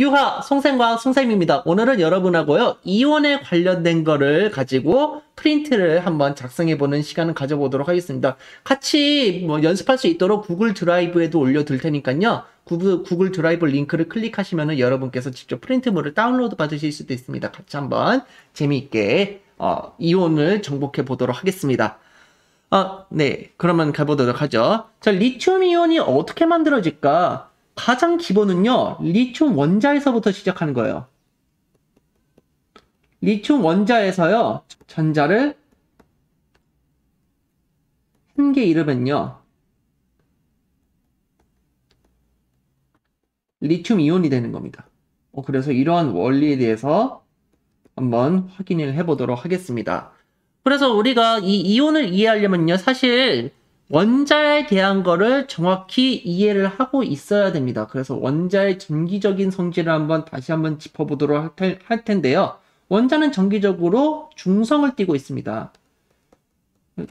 유하 송생과학 송쌤입니다. 오늘은 여러분하고요 이온에 관련된 거를 가지고 프린트를 한번 작성해보는 시간을 가져보도록 하겠습니다. 같이 연습할 수 있도록 구글 드라이브에도 올려둘 테니까요. 구글 드라이브 링크를 클릭하시면은 여러분께서 직접 프린트물을 다운로드 받으실 수도 있습니다. 같이 한번 재미있게 이온을 정복해 보도록 하겠습니다. 네, 그러면 가보도록 하죠. 자, 리튬 이온이 어떻게 만들어질까? 가장 기본은요, 리튬 원자에서부터 시작하는 거예요. 리튬 원자에서요, 전자를 한 개 잃으면요, 리튬 이온이 되는 겁니다. 그래서 이러한 원리에 대해서 한번 확인을 해보도록 하겠습니다. 그래서 우리가 이 이온을 이해하려면요, 사실 원자에 대한 거를 정확히 이해를 하고 있어야 됩니다. 그래서 원자의 전기적인 성질을 다시 한번 짚어보도록 할 텐데요. 원자는 정기적으로 중성을 띠고 있습니다.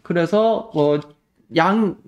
그래서 양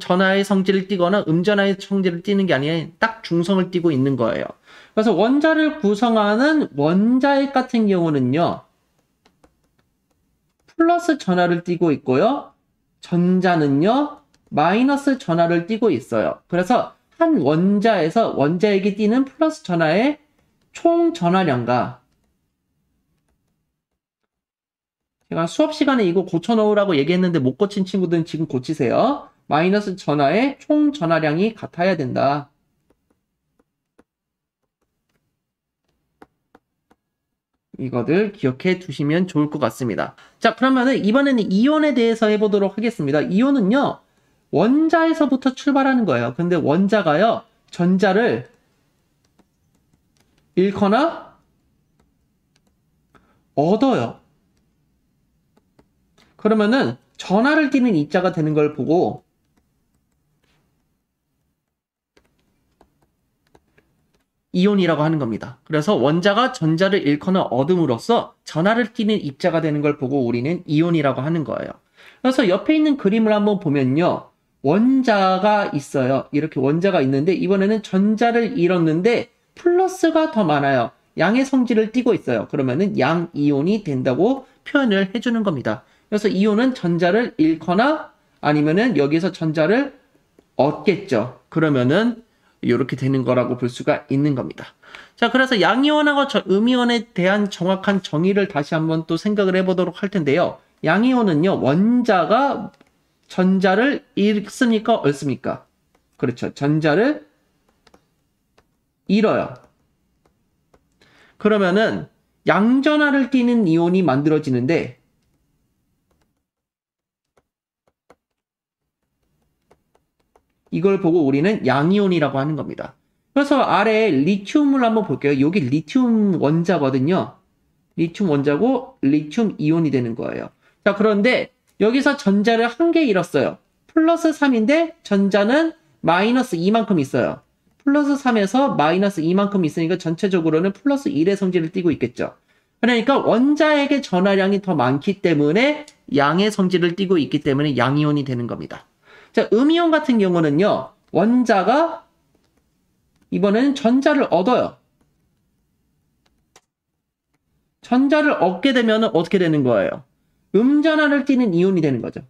전하의 성질을 띠거나 음전하의 성질을 띠는 게 아니라 딱 중성을 띠고 있는 거예요. 그래서 원자를 구성하는 원자핵 같은 경우는요, 플러스 전하를 띠고 있고요. 전자는요, 마이너스 전하를 띠고 있어요. 그래서 한 원자에서 원자핵이 띠는 플러스 전하의 총 전하량과, 제가 수업 시간에 이거 고쳐놓으라고 얘기했는데 못 고친 친구들은 지금 고치세요. 마이너스 전하의 총 전하량이 같아야 된다. 이거를 기억해 두시면 좋을 것 같습니다. 자, 그러면은 이번에는 이온에 대해서 해보도록 하겠습니다. 이온은요, 원자에서부터 출발하는 거예요. 근데 원자가요, 전자를 잃거나 얻어요. 그러면은 전하를 띠는 입자가 되는 걸 보고 이온이라고 하는 겁니다. 그래서 원자가 전자를 잃거나 얻음으로써 전하를 띠는 입자가 되는 걸 보고 우리는 이온이라고 하는 거예요. 그래서 옆에 있는 그림을 한번 보면요, 원자가 있어요. 이렇게 원자가 있는데 이번에는 전자를 잃었는데 플러스가 더 많아요. 양의 성질을 띠고 있어요. 그러면은 양 이온이 된다고 표현을 해주는 겁니다. 그래서 이온은 전자를 잃거나 아니면은 여기서 전자를 얻겠죠. 그러면은 이렇게 되는 거라고 볼 수가 있는 겁니다. 자, 그래서 양이온하고 음이온에 대한 정확한 정의를 다시 한번 또 생각을 해보도록 할 텐데요. 양이온은요, 원자가 전자를 잃습니까? 얻습니까? 그렇죠. 전자를 잃어요. 그러면은 양전하를 띠는 이온이 만들어지는데 이걸 보고 우리는 양이온이라고 하는 겁니다. 그래서 아래에 리튬을 한번 볼게요. 여기 리튬 원자거든요. 리튬 원자고 리튬 이온이 되는 거예요. 자, 그런데 여기서 전자를 한 개 잃었어요. 플러스 3인데 전자는 마이너스 2만큼 있어요. 플러스 3에서 마이너스 2만큼 있으니까 전체적으로는 플러스 1의 성질을 띠고 있겠죠. 그러니까 원자에게 전하량이 더 많기 때문에 양의 성질을 띠고 있기 때문에 양이온이 되는 겁니다. 자, 음이온 같은 경우는요, 원자가 이번에는 전자를 얻어요. 전자를 얻게 되면 어떻게 되는 거예요? 음전하를 띠는 이온이 되는 거죠.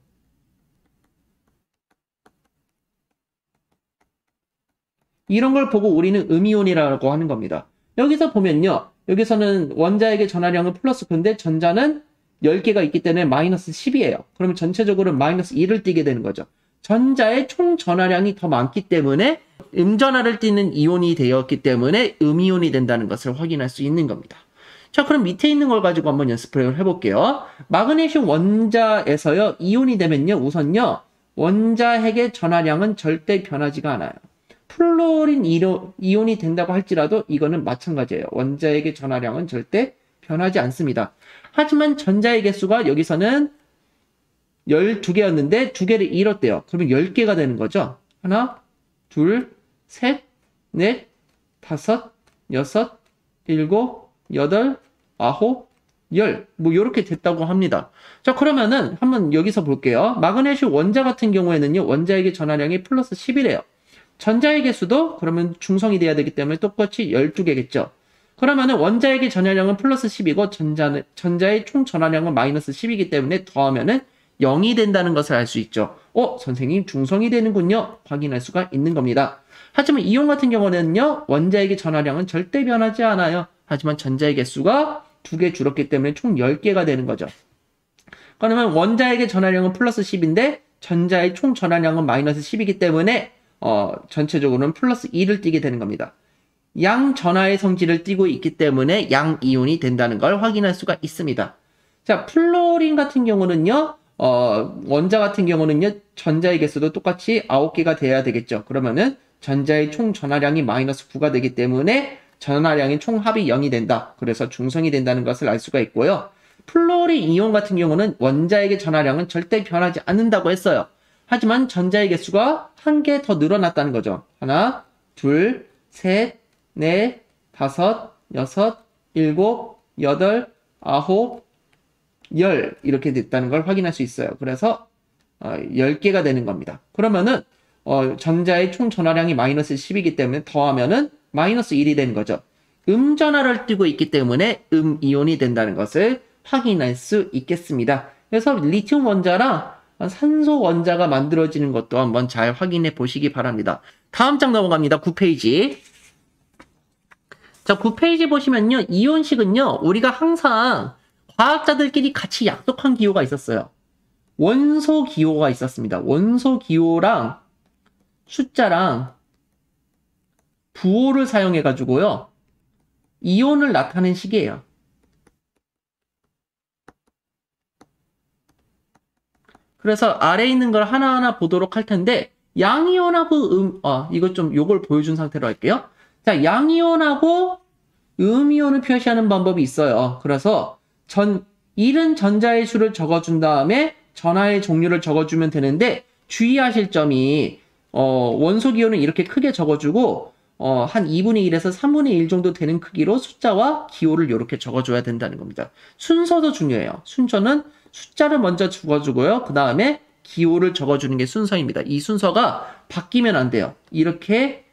이런 걸 보고 우리는 음이온이라고 하는 겁니다. 여기서 보면요, 여기서는 원자에게 전하량은 플러스, 근데 전자는 10개가 있기 때문에 마이너스 10이에요. 그러면 전체적으로 마이너스 1을 띠게 되는 거죠. 전자의 총 전하량이 더 많기 때문에 음전하를 띠는 이온이 되었기 때문에 음이온이 된다는 것을 확인할 수 있는 겁니다. 자, 그럼 밑에 있는 걸 가지고 한번 연습을 해볼게요. 마그네슘 원자에서요, 이온이 되면요, 우선요, 원자핵의 전하량은 절대 변하지가 않아요. 플로린 이온이 된다고 할지라도 이거는 마찬가지예요. 원자핵의 전하량은 절대 변하지 않습니다. 하지만 전자의 개수가 여기서는 12개였는데 2개를 잃었대요. 그러면 10개가 되는 거죠. 하나, 둘, 셋, 넷, 다섯, 여섯, 일곱, 여덟, 아홉, 열. 요렇게 됐다고 합니다. 자, 그러면은 한번 여기서 볼게요. 마그네슘 원자 같은 경우에는요, 원자에게 전하량이 플러스 10이래요. 전자의 개수도 그러면 중성이 돼야 되기 때문에 똑같이 12개겠죠. 그러면은 원자에게 전하량은 플러스 10이고 전자의 총 전하량은 마이너스 10이기 때문에 더하면은 0이 된다는 것을 알 수 있죠. 선생님 중성이 되는군요. 확인할 수가 있는 겁니다. 하지만 이온 같은 경우는요. 원자에게 전하량은 절대 변하지 않아요. 하지만 전자의 개수가 2개 줄었기 때문에 총 10개가 되는 거죠. 그러면 원자에게 전하량은 플러스 10인데 전자의 총 전하량은 마이너스 10이기 때문에 전체적으로는 플러스 2를 띠게 되는 겁니다. 양 전하의 성질을 띠고 있기 때문에 양 이온이 된다는 걸 확인할 수가 있습니다. 자, 플로린 같은 경우는요. 원자 같은 경우는요. 전자의 개수도 똑같이 9개가 돼야 되겠죠. 그러면은 전자의 총 전하량이 마이너스 9가 되기 때문에 전하량의 총 합이 0이 된다. 그래서 중성이 된다는 것을 알 수가 있고요. 플로린 이온 같은 경우는 원자에게 전하량은 절대 변하지 않는다고 했어요. 하지만 전자의 개수가 한 개 더 늘어났다는 거죠. 하나, 둘, 셋, 넷, 다섯, 여섯, 일곱, 여덟, 아홉, 열 이렇게 됐다는 걸 확인할 수 있어요. 그래서 10개가 되는 겁니다. 그러면은 전자의 총 전하량이 마이너스 10이기 때문에 더하면은 마이너스 1이 되는 거죠. 음전하를 띠고 있기 때문에 음이온이 된다는 것을 확인할 수 있겠습니다. 그래서 리튬 원자랑 산소 원자가 만들어지는 것도 한번 잘 확인해 보시기 바랍니다. 다음 장 넘어갑니다. 9페이지. 자, 9페이지 보시면요. 이온식은요. 우리가 항상 과학자들끼리 같이 약속한 기호가 있었어요. 원소 기호가 있었습니다. 원소 기호랑 숫자랑 부호를 사용해 가지고요. 이온을 나타낸 식이에요. 그래서 아래에 있는 걸 하나하나 보도록 할 텐데 양이온하고 이거 좀 요걸 보여준 상태로 할게요. 자, 양이온하고 음이온을 표시하는 방법이 있어요. 그래서 잃은 전자의 수를 적어준 다음에 전하의 종류를 적어주면 되는데 주의하실 점이 원소 기호는 이렇게 크게 적어주고 한 2분의 1에서 3분의 1 정도 되는 크기로 숫자와 기호를 이렇게 적어줘야 된다는 겁니다. 순서도 중요해요. 순서는 숫자를 먼저 적어주고요. 그 다음에 기호를 적어주는 게 순서입니다. 이 순서가 바뀌면 안 돼요. 이렇게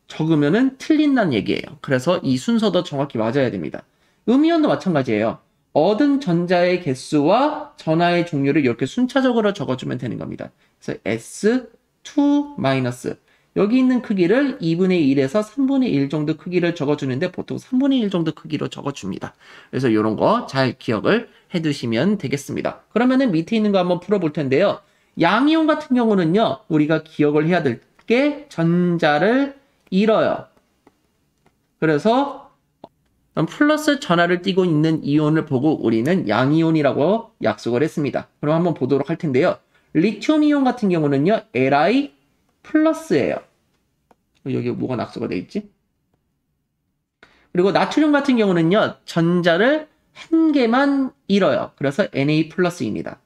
적으면은 틀린다는 얘기예요. 그래서 이 순서도 정확히 맞아야 됩니다. 음이온도 마찬가지예요. 얻은 전자의 개수와 전하의 종류를 이렇게 순차적으로 적어주면 되는 겁니다. 그래서 S2- 여기 있는 크기를 2분의 1에서 3분의 1 정도 크기를 적어주는데 보통 3분의 1 정도 크기로 적어줍니다. 그래서 이런 거 잘 기억을 해두시면 되겠습니다. 그러면은 밑에 있는 거 한번 풀어볼 텐데요. 양이온 같은 경우는요. 우리가 기억을 해야 될 게 전자를 잃어요. 그래서 플러스 전하를 띠고 있는 이온을 보고 우리는 양이온이라고 약속을 했습니다. 그럼 한번 보도록 할 텐데요. 리튬 이온 같은 경우는요. Li 플러스예요. 여기 뭐가 낙서가 되어 있지? 그리고 나트륨 같은 경우는요. 전자를 한 개만 잃어요. 그래서 Na 플러스입니다.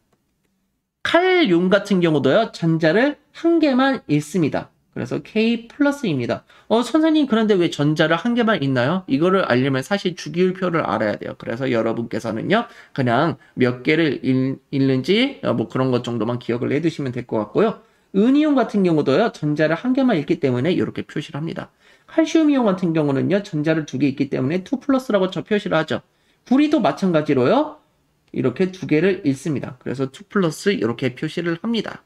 칼륨 같은 경우도요. 전자를 한 개만 잃습니다. 그래서 K 플러스입니다. 선생님 그런데 왜 전자를 한 개만 잃나요? 이거를 알려면 사실 주기율표를 알아야 돼요. 그래서 여러분께서는요. 그냥 몇 개를 잃는지 뭐 그런 것 정도만 기억을 해두시면 될 것 같고요. 은이온 같은 경우도요. 전자를 한 개만 잃기 때문에 이렇게 표시를 합니다. 칼슘 이온 같은 경우는요. 전자를 2개 있기 때문에 2 플러스라고 저 표시를 하죠. 구리도 마찬가지로요. 이렇게 2개를 잃습니다. 그래서 2 플러스 이렇게 표시를 합니다.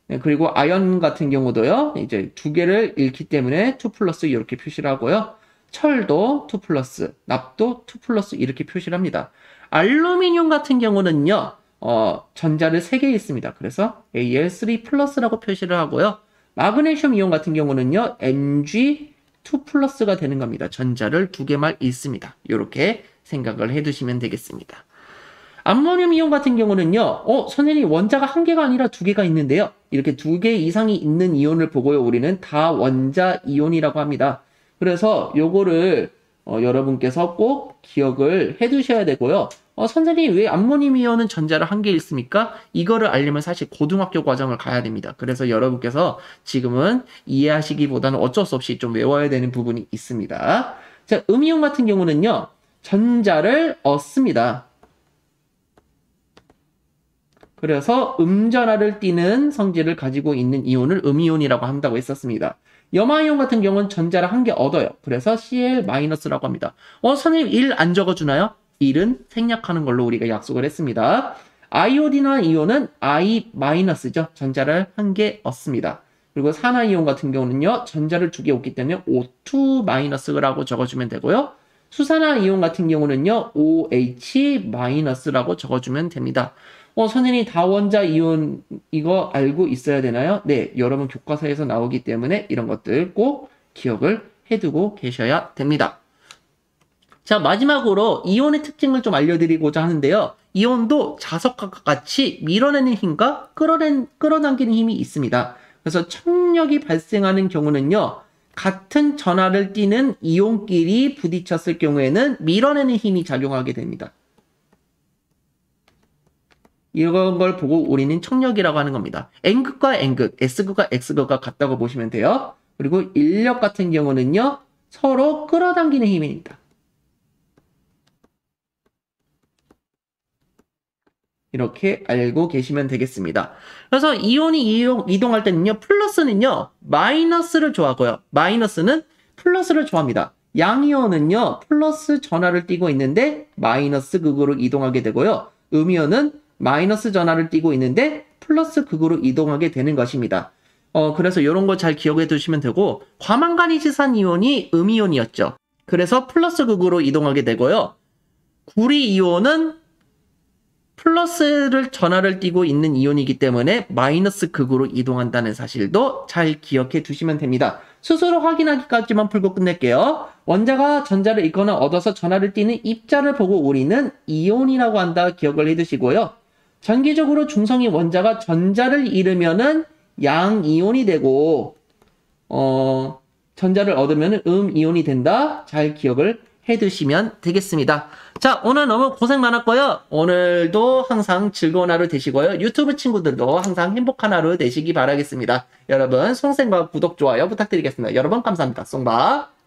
네, 그리고 아연 같은 경우도요. 이제 2개를 잃기 때문에 2 플러스 이렇게 표시를 하고요. 철도 2 플러스, 납도 2 플러스 이렇게 표시를 합니다. 알루미늄 같은 경우는요. 전자를 3개 잃습니다. 그래서 Al3 플러스라고 표시를 하고요. 마그네슘 이온 같은 경우는요. Mg2 플러스가 되는 겁니다. 전자를 2개만 잃습니다. 이렇게 생각을 해두시면 되겠습니다. 암모늄 이온 같은 경우는요. 선생님 원자가 한 개가 아니라 2개가 있는데요. 이렇게 2개 이상이 있는 이온을 보고요. 우리는 다원자 이온이라고 합니다. 그래서 요거를 여러분께서 꼭 기억을 해두셔야 되고요. 선생님 왜 암모늄 이온은 전자를 한 개 잃습니까? 이거를 알려면 사실 고등학교 과정을 가야 됩니다. 그래서 여러분께서 지금은 이해하시기보다는 어쩔 수 없이 좀 외워야 되는 부분이 있습니다. 자, 음이온 같은 경우는요. 전자를 얻습니다. 그래서 음전하를 띠는 성질을 가지고 있는 이온을 음이온이라고 한다고 했었습니다. 염화이온 같은 경우는 전자를 한 개 얻어요. 그래서 Cl-라고 합니다. 선생님 1 안 적어주나요? 1은 생략하는 걸로 우리가 약속을 했습니다. 아이오딘화 이온은 I-죠. 전자를 한 개 얻습니다. 그리고 산화이온 같은 경우는요. 전자를 두 개 얻기 때문에 O2-라고 적어주면 되고요. 수산화이온 같은 경우는요. OH-라고 적어주면 됩니다. 선생님 다원자 이온 이거 알고 있어야 되나요? 네, 여러분 교과서에서 나오기 때문에 이런 것들 꼭 기억을 해두고 계셔야 됩니다. 자, 마지막으로 이온의 특징을 좀 알려드리고자 하는데요. 이온도 자석과 같이 밀어내는 힘과 끌어당기는 힘이 있습니다. 그래서 청력이 발생하는 경우는요. 같은 전하를 띠는 이온끼리 부딪혔을 경우에는 밀어내는 힘이 작용하게 됩니다. 이런 걸 보고 우리는 청력이라고 하는 겁니다. N극과 N극, S극과 X극과 같다고 보시면 돼요. 그리고 인력 같은 경우는요. 서로 끌어당기는 힘입니다. 이렇게 알고 계시면 되겠습니다. 그래서 이온이 이동할 때는요. 플러스는요. 마이너스를 좋아하고요. 마이너스는 플러스를 좋아합니다. 양이온은요. 플러스 전하를 띠고 있는데 마이너스 극으로 이동하게 되고요. 음이온은 마이너스 전하를 띠고 있는데 플러스 극으로 이동하게 되는 것입니다. 그래서 이런 거 잘 기억해 두시면 되고 과망간이지산 이온이 음이온이었죠. 그래서 플러스 극으로 이동하게 되고요. 구리 이온은 플러스를 전하를 띠고 있는 이온이기 때문에 마이너스 극으로 이동한다는 사실도 잘 기억해 두시면 됩니다. 스스로 확인하기까지만 풀고 끝낼게요. 원자가 전자를 잃거나 얻어서 전하를 띠는 입자를 보고 우리는 이온이라고 한다 기억을 해두시고요. 전기적으로 중성이 원자가 전자를 잃으면은 양이온이 되고 전자를 얻으면 음이온이 된다. 잘 기억을 해두시면 되겠습니다. 자, 오늘 너무 고생 많았고요. 오늘도 항상 즐거운 하루 되시고요. 유튜브 친구들도 항상 행복한 하루 되시기 바라겠습니다. 여러분, 송생과 구독, 좋아요 부탁드리겠습니다. 여러분 감사합니다. 송바.